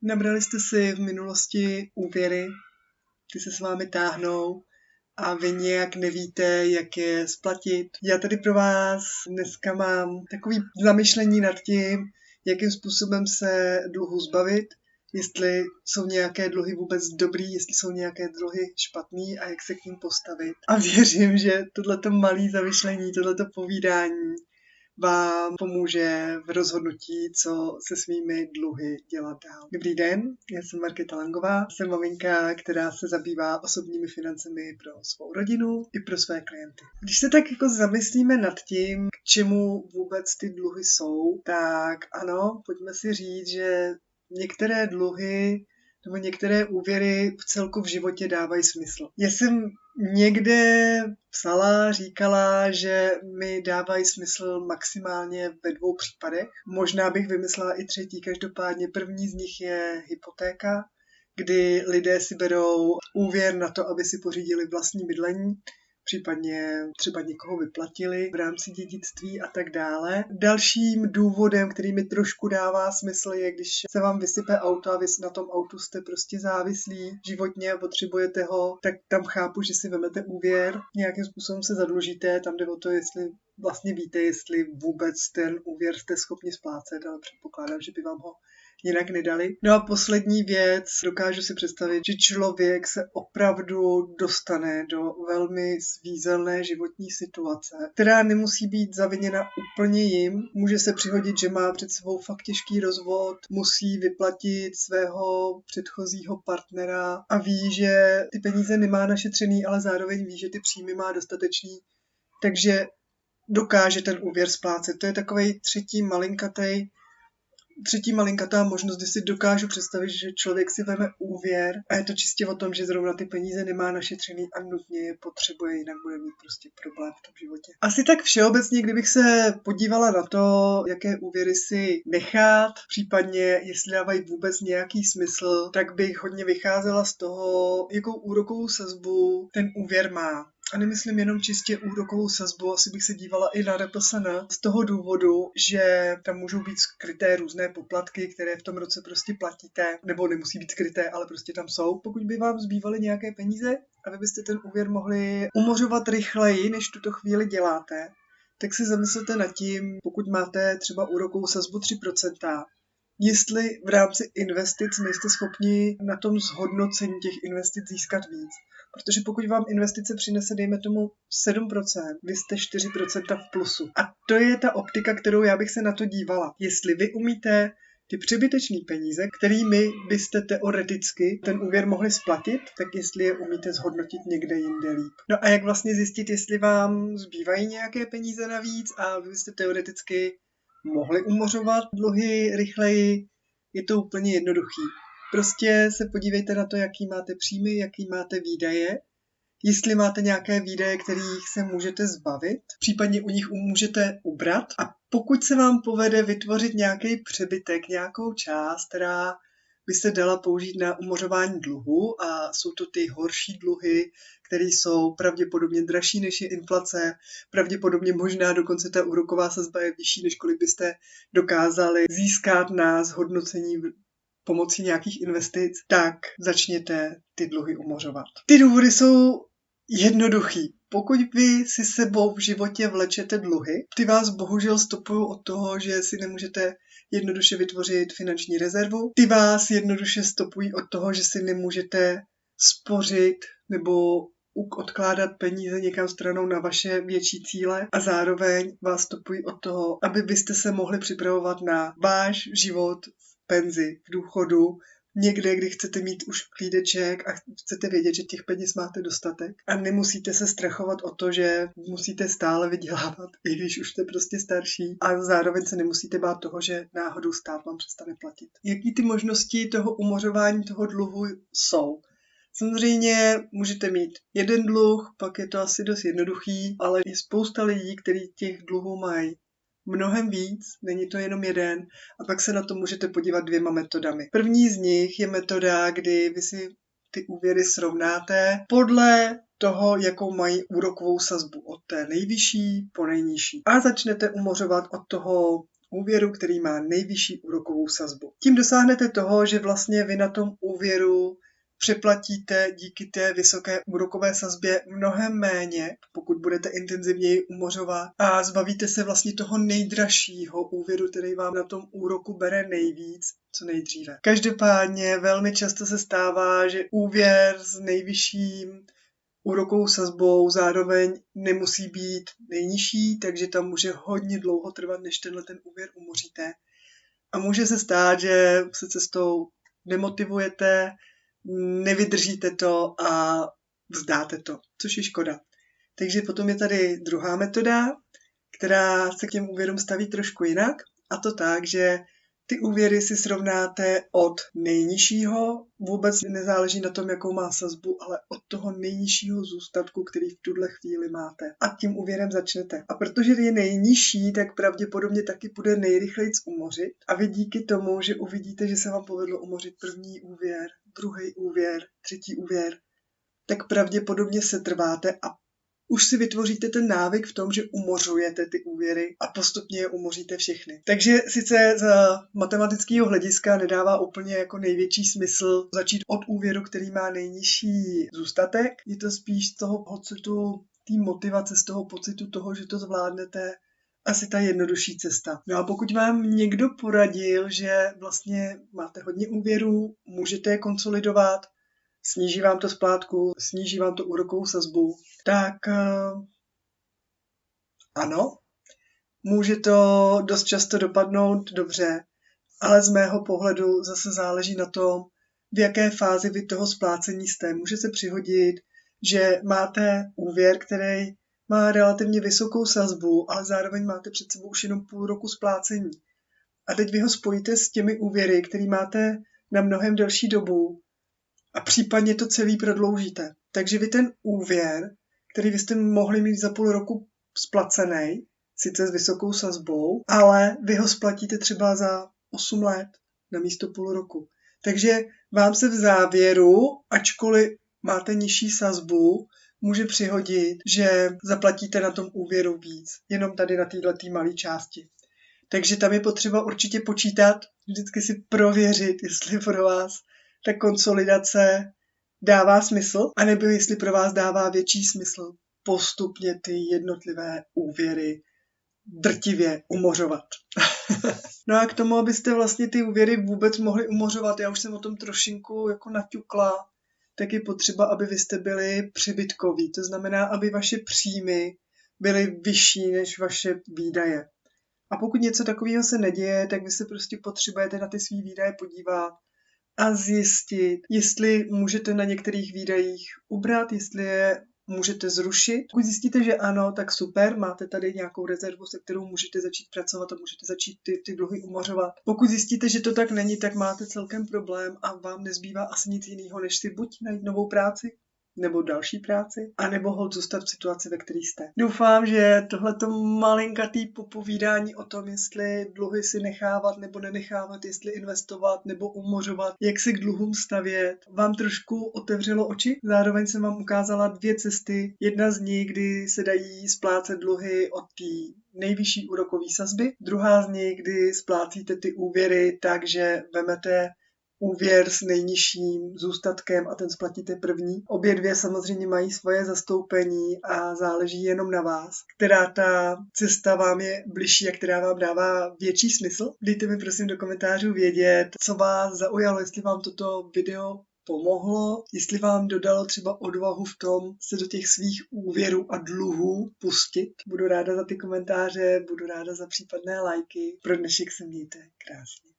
Nabrali jste si v minulosti úvěry, ty se s vámi táhnou a vy nějak nevíte, jak je splatit. Já tady pro vás dneska mám takový zamyšlení nad tím, jakým způsobem se dluhu zbavit, jestli jsou nějaké dluhy vůbec dobrý, jestli jsou nějaké dluhy špatný a jak se k ním postavit. A věřím, že tohleto malé zamyšlení, tohleto povídání vám pomůže v rozhodnutí, co se svými dluhy dělat dál. Dobrý den, já jsem Markéta Langová, jsem maminka, která se zabývá osobními financemi pro svou rodinu i pro své klienty. Když se tak jako zamyslíme nad tím, k čemu vůbec ty dluhy jsou, tak ano, pojďme si říct, že některé dluhy nebo některé úvěry v celku v životě dávají smysl. Já jsem někde psala, říkala, že mi dávají smysl maximálně ve 2 případech. Možná bych vymyslela i 3. Každopádně první z nich je hypotéka, kdy lidé si berou úvěr na to, aby si pořídili vlastní bydlení, případně třeba někoho vyplatili v rámci dědictví a tak dále. Dalším důvodem, který mi trošku dává smysl, je, když se vám vysype auto a vy na tom autu jste prostě závislí životně a potřebujete ho, tak tam chápu, že si vezmete úvěr, nějakým způsobem se zadlužíte, tam jde o to, jestli vlastně víte, jestli vůbec ten úvěr jste schopni splácet, ale předpokládám, že by vám ho jinak nedali. No a poslední věc, dokážu si představit, že člověk se opravdu dostane do velmi svízelné životní situace, která nemusí být zaviněna úplně jim. Může se přihodit, že má před sebou fakt těžký rozvod, musí vyplatit svého předchozího partnera a ví, že ty peníze nemá našetřený, ale zároveň ví, že ty příjmy má dostatečný, takže dokáže ten úvěr splácet. To je takovej třetí malinkatá možnost, kdy si dokážu představit, že člověk si veme úvěr a je to čistě o tom, že zrovna ty peníze nemá našetřený a nutně je potřebuje, jinak bude mít prostě problém v tom životě. Asi tak všeobecně, kdybych se podívala na to, jaké úvěry si nechat, případně jestli dávají vůbec nějaký smysl, tak bych hodně vycházela z toho, jakou úrokovou sazbu ten úvěr má. A nemyslím jenom čistě úrokovou sazbu, asi bych se dívala i na RPSN z toho důvodu, že tam můžou být skryté různé poplatky, které v tom roce prostě platíte, nebo nemusí být skryté, ale prostě tam jsou. Pokud by vám zbývaly nějaké peníze a vy byste ten úvěr mohli umořovat rychleji, než tuto chvíli děláte, tak si zamyslete nad tím, pokud máte třeba úrokovou sazbu 3%, jestli v rámci investic nejste schopni na tom zhodnocení těch investic získat víc. Protože pokud vám investice přinese, dejme tomu 7%, vy jste 4% v plusu. A to je ta optika, kterou já bych se na to dívala. Jestli vy umíte ty přebytečné peníze, kterými byste teoreticky ten úvěr mohli splatit, tak jestli je umíte zhodnotit někde jinde líp. No a jak vlastně zjistit, jestli vám zbývají nějaké peníze navíc a vy byste teoreticky mohli umořovat dluhy rychleji, je to úplně jednoduchý. Prostě se podívejte na to, jaký máte příjmy, jaký máte výdaje, jestli máte nějaké výdaje, kterých se můžete zbavit, případně u nich můžete ubrat. A pokud se vám povede vytvořit nějaký přebytek, nějakou část, která by se dala použít na umořování dluhu, a jsou to ty horší dluhy, které jsou pravděpodobně dražší než je inflace, pravděpodobně možná dokonce ta úroková sazba je vyšší, než kolik byste dokázali získat na zhodnocení pomocí nějakých investic, tak začněte ty dluhy umořovat. Ty důvody jsou jednoduchý. Pokud vy si sebou v životě vlečete dluhy, ty vás bohužel stopují od toho, že si nemůžete jednoduše vytvořit finanční rezervu, ty vás jednoduše stopují od toho, že si nemůžete spořit nebo odkládat peníze někam stranou na vaše větší cíle a zároveň vás stopují od toho, aby byste se mohli připravovat na váš život v penzi, v důchodu, někde, kdy chcete mít už klídeček a chcete vědět, že těch peněz máte dostatek a nemusíte se strachovat o to, že musíte stále vydělávat, i když už jste prostě starší a zároveň se nemusíte bát toho, že náhodou stát vám přestane platit. Jaký ty možnosti toho umořování toho dluhu jsou? Samozřejmě můžete mít jeden dluh, pak je to asi dost jednoduchý, ale je spousta lidí, kteří těch dluhů mají mnohem víc, není to jenom jeden, a pak se na to můžete podívat 2 metodami. První z nich je metoda, kdy vy si ty úvěry srovnáte podle toho, jakou mají úrokovou sazbu, od té nejvyšší po nejnižší. A začnete umořovat od toho úvěru, který má nejvyšší úrokovou sazbu. Tím dosáhnete toho, že vlastně vy na tom úvěru přeplatíte díky té vysoké úrokové sazbě mnohem méně, pokud budete intenzivněji umořovat, a zbavíte se vlastně toho nejdražšího úvěru, který vám na tom úroku bere nejvíc, co nejdříve. Každopádně velmi často se stává, že úvěr s nejvyšším úrokovou sazbou zároveň nemusí být nejnižší, takže tam může hodně dlouho trvat, než ten úvěr umoříte. A může se stát, že se cestou demotivujete, nevydržíte to a vzdáte to, což je škoda. Takže potom je tady druhá metoda, která se k těm úvěrům staví trošku jinak, a to tak, že ty úvěry si srovnáte od nejnižšího, vůbec nezáleží na tom, jakou má sazbu, ale od toho nejnižšího zůstatku, který v tuhle chvíli máte. A tím úvěrem začnete. A protože je nejnižší, tak pravděpodobně taky bude nejrychleji umořit. A vy díky tomu, že uvidíte, že se vám povedlo umořit první úvěr, druhý úvěr, třetí úvěr, tak pravděpodobně se trváte a už si vytvoříte ten návyk v tom, že umořujete ty úvěry a postupně je umoříte všechny. Takže sice z matematického hlediska nedává úplně jako největší smysl začít od úvěru, který má nejnižší zůstatek. Je to spíš z toho pocitu, té motivace, z toho pocitu toho, že to zvládnete, asi ta jednodušší cesta. No a pokud vám někdo poradil, že vlastně máte hodně úvěrů, můžete je konsolidovat, sníží vám to splátku, sníží vám to úrokovou sazbu, tak ano, může to dost často dopadnout dobře, ale z mého pohledu zase záleží na tom, v jaké fázi vy toho splácení jste. Může se přihodit, že máte úvěr, který má relativně vysokou sazbu, ale zároveň máte před sebou už jenom půl roku splácení. A teď vy ho spojíte s těmi úvěry, který máte na mnohem delší dobu, a případně to celý prodloužíte. Takže vy ten úvěr, který vy jste mohli mít za půl roku splacený, sice s vysokou sazbou, ale vy ho splatíte třeba za 8 let na místo půl roku. Takže vám se v závěru, ačkoliv máte nižší sazbu, může přihodit, že zaplatíte na tom úvěru víc, jenom tady na této malé části. Takže tam je potřeba určitě počítat, vždycky si prověřit, jestli pro vás ta konsolidace dává smysl, anebo jestli pro vás dává větší smysl postupně ty jednotlivé úvěry drtivě umořovat. No a k tomu, abyste vlastně ty úvěry vůbec mohli umořovat, já už jsem o tom trošinku jako naťukla, tak je potřeba, aby vy jste byli přebytkoví. To znamená, aby vaše příjmy byly vyšší než vaše výdaje. A pokud něco takového se neděje, tak vy se prostě potřebujete na ty svý výdaje podívat a zjistit, jestli můžete na některých výdajích ubrat, jestli je můžete zrušit. Pokud zjistíte, že ano, tak super, máte tady nějakou rezervu, se kterou můžete začít pracovat a můžete začít ty dluhy umořovat. Pokud zjistíte, že to tak není, tak máte celkem problém a vám nezbývá asi nic jiného, než si buď najít novou práci, nebo další práci, anebo holt zůstat v situaci, ve které jste. Doufám, že tohleto malinkatý popovídání o tom, jestli dluhy si nechávat nebo nenechávat, jestli investovat nebo umořovat, jak se k dluhům stavět, vám trošku otevřelo oči. Zároveň jsem vám ukázala 2 cesty. Jedna z nich, kdy se dají splácet dluhy od té nejvyšší úrokové sazby. Druhá z nich, kdy splácíte ty úvěry tak, že vemete úvěr s nejnižším zůstatkem a ten splatíte první. Obě 2 samozřejmě mají svoje zastoupení a záleží jenom na vás, která ta cesta vám je bližší a která vám dává větší smysl. Dejte mi prosím do komentářů vědět, co vás zaujalo, jestli vám toto video pomohlo, jestli vám dodalo třeba odvahu v tom se do těch svých úvěrů a dluhů pustit. Budu ráda za ty komentáře, budu ráda za případné lajky. Pro dnešek se mějte krásně.